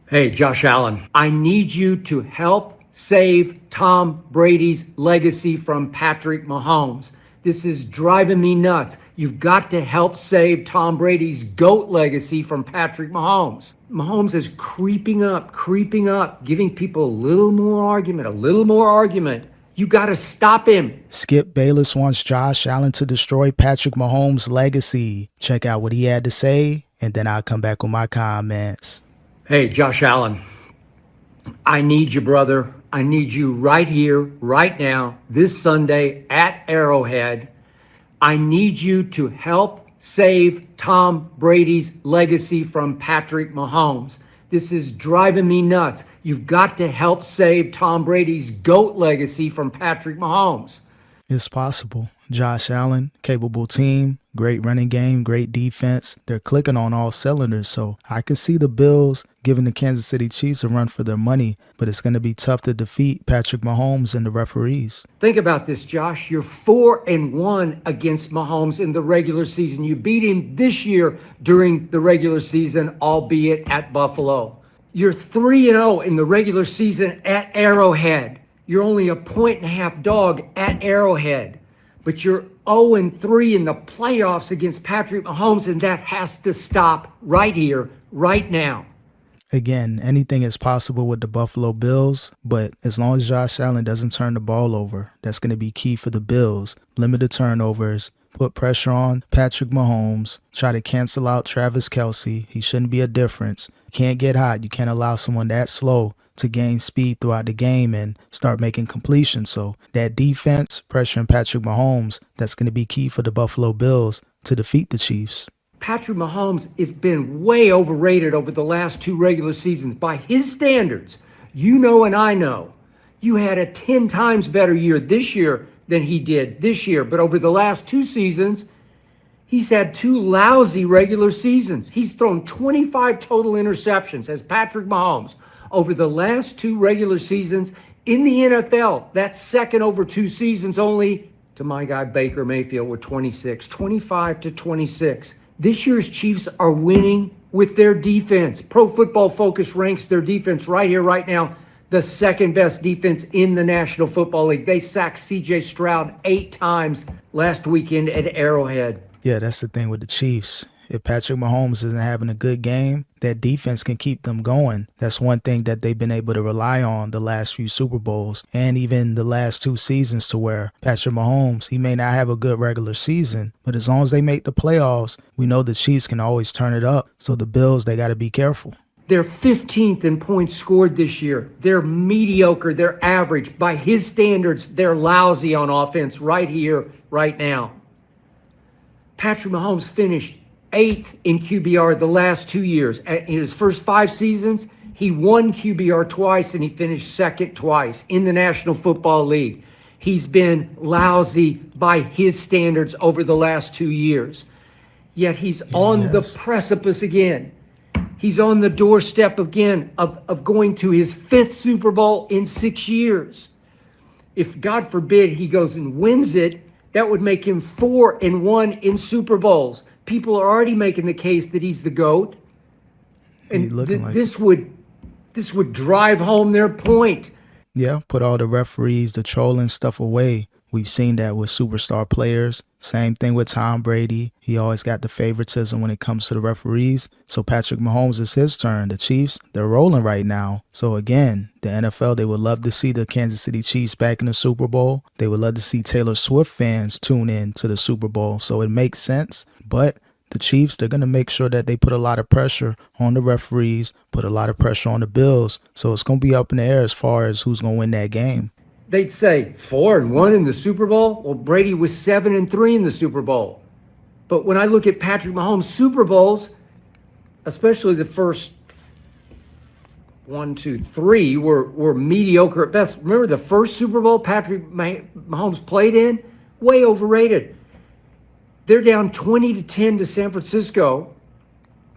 Hey, Josh Allen, I need you to help save Tom Brady's legacy from Patrick Mahomes. This is driving me nuts. You've got to help save Tom Brady's GOAT legacy from Patrick Mahomes. Mahomes is creeping up, giving people a little more argument. You got to stop him. Skip Bayless wants Josh Allen to destroy Patrick Mahomes' legacy. Check out what he had to say, and then I'll come back with my comments. Hey, Josh Allen, I need you, brother. I need you right here, right now, this Sunday at Arrowhead. I need you to help save Tom Brady's legacy from Patrick Mahomes. This is driving me nuts. You've got to help save Tom Brady's GOAT legacy from Patrick Mahomes. It's possible. Josh Allen, capable team, great running game, great defense. They're clicking on all cylinders, so I can see the Bills giving the Kansas City Chiefs a run for their money, but it's going to be tough to defeat Patrick Mahomes and the referees. Think about this, Josh. You're 4-1 against Mahomes in the regular season. You beat him this year during the regular season, albeit at Buffalo. You're 3-0 in the regular season at Arrowhead. You're only a 1.5-point dog at Arrowhead, but you're 0-3 in the playoffs against Patrick Mahomes, and that has to stop right here, right now. Again, anything is possible with the Buffalo Bills, but as long as Josh Allen doesn't turn the ball over, that's going to be key for the Bills. Limit the turnovers, put pressure on Patrick Mahomes, try to cancel out Travis Kelce. He shouldn't be a difference. You can't get hot. You can't allow someone that slow to gain speed throughout the game and start making completions. So that defense, pressuring Patrick Mahomes, that's going to be key for the Buffalo Bills to defeat the Chiefs. Patrick Mahomes has been way overrated over the last two regular seasons by his standards. You know and I know. You had a 10 times better year this year than he did this year. But over the last two seasons, he's had two lousy regular seasons. He's thrown 25 total interceptions as Patrick Mahomes over the last two regular seasons in the NFL. That's second over two seasons only to my guy Baker Mayfield with 26, 25-26. This year's Chiefs are winning with their defense. Pro Football Focus ranks their defense right here, right now, the second best defense in the National Football League. They sacked C.J. Stroud 8 times last weekend at Arrowhead. Yeah, that's the thing with the Chiefs. If Patrick Mahomes isn't having a good game, that defense can keep them going. That's one thing that they've been able to rely on the last few Super Bowls and even the last two seasons, to where Patrick Mahomes, he may not have a good regular season, but as long as they make the playoffs, we know the Chiefs can always turn it up. So the Bills, they got to be careful. They're 15th in points scored this year. They're mediocre. They're average. By his standards, they're lousy on offense right here, right now. Patrick Mahomes finished 8th in QBR the last 2 years. In his first 5 seasons, he won QBR twice and he finished second twice in the National Football League. He's been lousy by his standards over the last 2 years. Yet he's on the precipice again. He's on the doorstep again of going to his 5th Super Bowl in 6 years. If, God forbid, he goes and wins it, that would make him 4-1 in Super Bowls. People are already making the case that he's the GOAT. And this would drive home their point. Yeah, put all the referees, the trolling stuff away. We've seen that with superstar players. Same thing with Tom Brady. He always got the favoritism when it comes to the referees. So Patrick Mahomes, is his turn. The Chiefs, they're rolling right now. So again, the NFL, they would love to see the Kansas City Chiefs back in the Super Bowl. They would love to see Taylor Swift fans tune in to the Super Bowl. So it makes sense. But the Chiefs, they're going to make sure that they put a lot of pressure on the referees, put a lot of pressure on the Bills. So it's going to be up in the air as far as who's going to win that game. They'd say 4-1 in the Super Bowl. Well, Brady was 7-3 in the Super Bowl. But when I look at Patrick Mahomes' Super Bowls, especially the first 1, 2, 3 were mediocre at best. Remember the first Super Bowl Patrick Mahomes played in? Way overrated. They're down 20-10 to San Francisco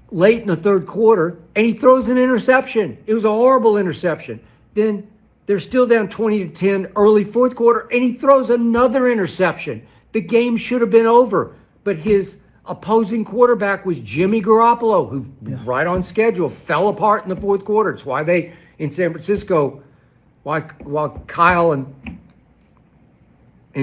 late in the third quarter, and he throws an interception. It was a horrible interception. Then they're still down 20-10 early fourth quarter, and he throws another interception. The game should have been over, but his opposing quarterback was Jimmy Garoppolo, who right on schedule fell apart in the fourth quarter. It's why they in San Francisco, while Kyle and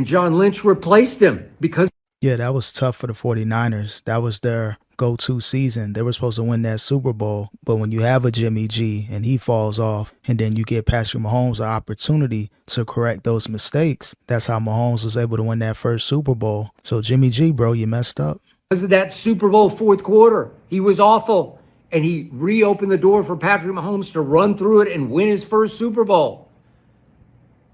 John Lynch replaced him because. Yeah, that was tough for the 49ers. That was their go-to season. They were supposed to win that Super Bowl. But when you have a Jimmy G and he falls off, and then you give Patrick Mahomes an opportunity to correct those mistakes, that's how Mahomes was able to win that first Super Bowl. So Jimmy G, bro, you messed up. Because of that Super Bowl fourth quarter, he was awful. And he reopened the door for Patrick Mahomes to run through it and win his first Super Bowl.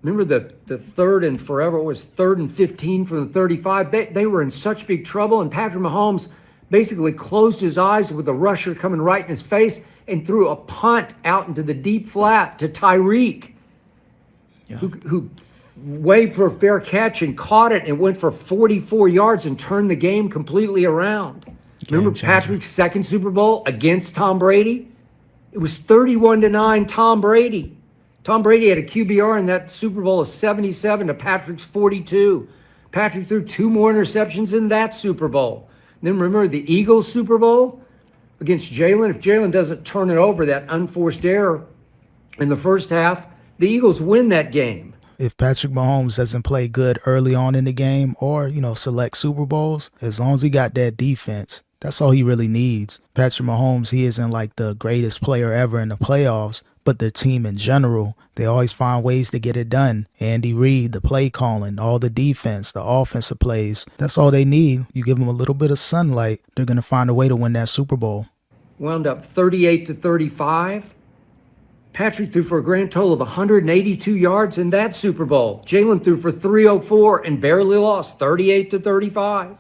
Remember the third and forever, it was 3rd and 15 from the 35. They were in such big trouble, and Patrick Mahomes basically closed his eyes with the rusher coming right in his face and threw a punt out into the deep flat to Tyreek, who waved for a fair catch and caught it and went for 44 yards and turned the game completely around. Remember Patrick's second Super Bowl against Tom Brady? It was 31-9 Tom Brady. Tom Brady had a QBR in that Super Bowl of 77 to Patrick's 42. Patrick threw 2 more interceptions in that Super Bowl. And then remember the Eagles Super Bowl against Jaylen? If Jaylen doesn't turn it over, that unforced error in the first half, the Eagles win that game. If Patrick Mahomes doesn't play good early on in the game or, select Super Bowls, as long as he got that defense, that's all he really needs. Patrick Mahomes, he isn't like the greatest player ever in the playoffs, but their team in general, they always find ways to get it done. Andy Reid, the play calling, all the defense, the offensive plays, that's all they need. You give them a little bit of sunlight, they're going to find a way to win that Super Bowl. Wound up 38-35. Patrick threw for a grand total of 182 yards in that Super Bowl. Jaylen threw for 304 and barely lost, 38-35.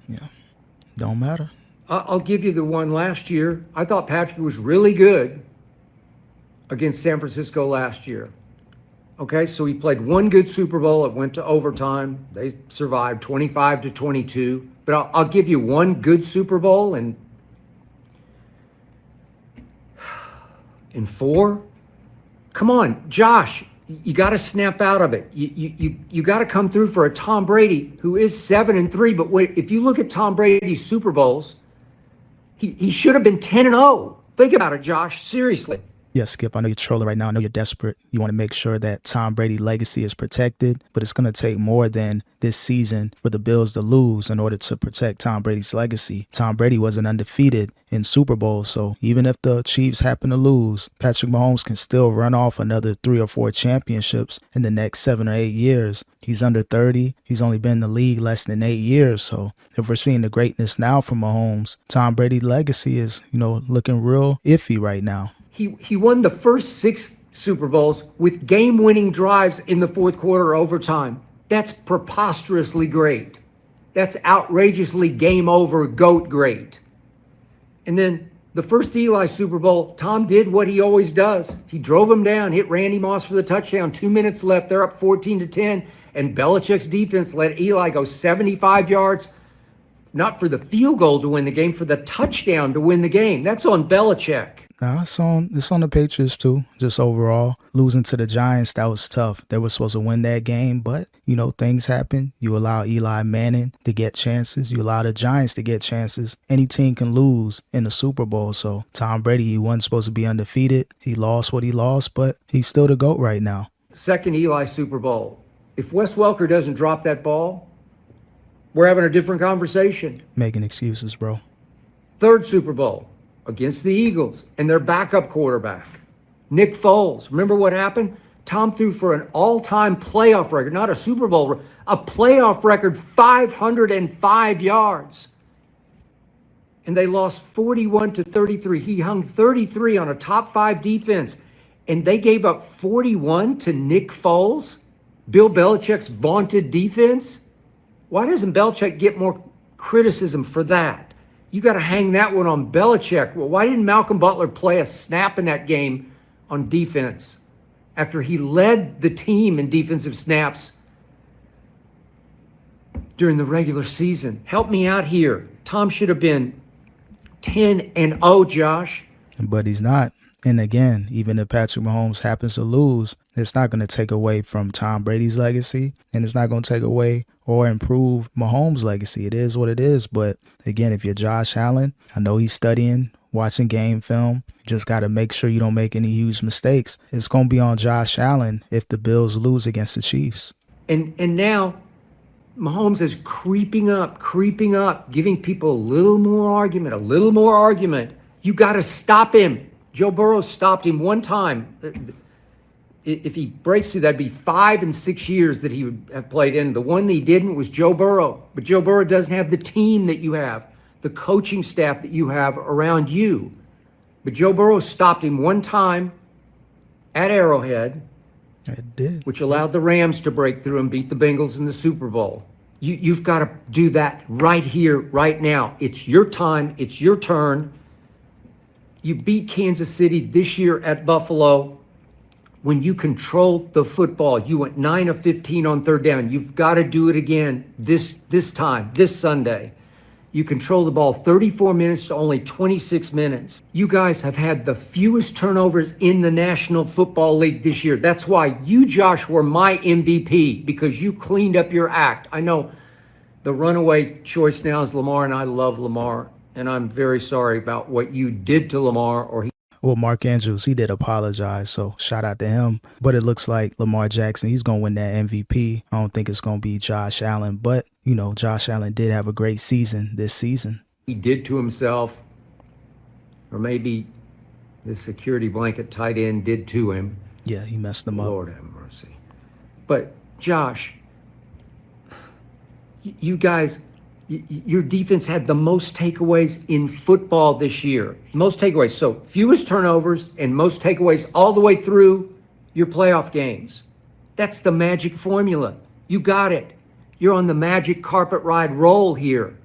Yeah, don't matter. I'll give you the one last year. I thought Patrick was really good against San Francisco last year. Okay, so he played one good Super Bowl. It went to overtime. They survived 25-22. But I'll give you one good Super Bowl in 4. Come on, Josh, you got to snap out of it. You got to come through for a Tom Brady who is 7-3. But wait, if you look at Tom Brady's Super Bowls, he should have been 10-0. Think about it, Josh. Seriously. Yeah, Skip, I know you're trolling right now. I know you're desperate. You want to make sure that Tom Brady's legacy is protected, but it's going to take more than this season for the Bills to lose in order to protect Tom Brady's legacy. Tom Brady wasn't undefeated in Super Bowls, so even if the Chiefs happen to lose, Patrick Mahomes can still run off another 3 or 4 championships in the next 7 or 8 years. He's under 30. He's only been in the league less than 8 years, so if we're seeing the greatness now from Mahomes, Tom Brady's legacy is, looking real iffy right now. He won the first 6 Super Bowls with game-winning drives in the fourth quarter overtime. That's preposterously great. That's outrageously game-over, GOAT great. And then the first Eli Super Bowl, Tom did what he always does. He drove him down, hit Randy Moss for the touchdown. 2 minutes left. They're up 14-10. And Belichick's defense let Eli go 75 yards, not for the field goal to win the game, for the touchdown to win the game. That's on Belichick. Nah, it's on the Patriots too. Just overall, losing to the Giants, that was tough. They were supposed to win that game, but, things happen. You allow Eli Manning to get chances. You allow the Giants to get chances. Any team can lose in the Super Bowl. So Tom Brady, he wasn't supposed to be undefeated. He lost what he lost, but he's still the GOAT right now. Second Eli Super Bowl. If Wes Welker doesn't drop that ball, we're having a different conversation. Making excuses, bro. Third Super Bowl against the Eagles and their backup quarterback, Nick Foles. Remember what happened? Tom threw for an all-time playoff record, not a Super Bowl, a playoff record, 505 yards. And they lost 41-33. He hung 33 on a top 5 defense, and they gave up 41 to Nick Foles, Bill Belichick's vaunted defense. Why doesn't Belichick get more criticism for that? You got to hang that one on Belichick. Well, why didn't Malcolm Butler play a snap in that game on defense after he led the team in defensive snaps during the regular season? Help me out here. Tom should have been 10-0, Josh. But he's not. And again, even if Patrick Mahomes happens to lose, it's not going to take away from Tom Brady's legacy, and it's not going to take away or improve Mahomes' legacy. It is what it is. But again, if you're Josh Allen, I know he's studying, watching game film. You just got to make sure you don't make any huge mistakes. It's going to be on Josh Allen if the Bills lose against the Chiefs. And now Mahomes is creeping up, giving people a little more argument. You got to stop him. Joe Burrow stopped him one time. If he breaks through, that'd be 5 and 6 years that he would have played in. The one that he didn't was Joe Burrow. But Joe Burrow doesn't have the team that you have, the coaching staff that you have around you. But Joe Burrow stopped him one time at Arrowhead. It did. Which allowed the Rams to break through and beat the Bengals in the Super Bowl. You've got to do that right here, right now. It's your time. It's your turn. You beat Kansas City this year at Buffalo when you controlled the football. You went 9 of 15 on third down. You've got to do it again this time, this Sunday. You control the ball 34 minutes to only 26 minutes. You guys have had the fewest turnovers in the National Football League this year. That's why you, Josh, were my MVP, because you cleaned up your act. I know the runaway choice now is Lamar, and I love Lamar, and I'm very sorry about what you did to Lamar. Well, Mark Andrews, he did apologize, so shout out to him. But it looks like Lamar Jackson, he's going to win that MVP. I don't think it's going to be Josh Allen, but, you know, Josh Allen did have a great season this season. He did to himself, or maybe the security blanket tight end did to him. Yeah, he messed them up. Lord have mercy. But, Josh, you guys... Your defense had the most takeaways in football this year. Most takeaways. So fewest turnovers and most takeaways all the way through your playoff games. That's the magic formula. You got it. You're on the magic carpet ride roll here.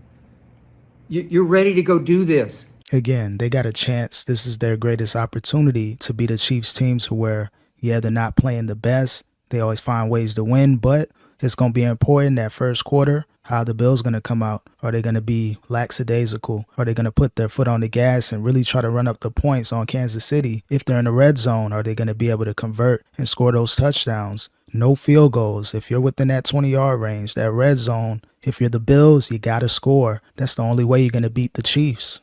You're ready to go do this. Again, they got a chance. This is their greatest opportunity to be the Chiefs team to where, yeah, they're not playing the best. They always find ways to win, but it's going to be important that first quarter. How the Bills going to come out? Are they going to be lackadaisical? Are they going to put their foot on the gas and really try to run up the points on Kansas City? If they're in the red zone, are they going to be able to convert and score those touchdowns? No field goals. If you're within that 20-yard range, that red zone, if you're the Bills, you got to score. That's the only way you're going to beat the Chiefs.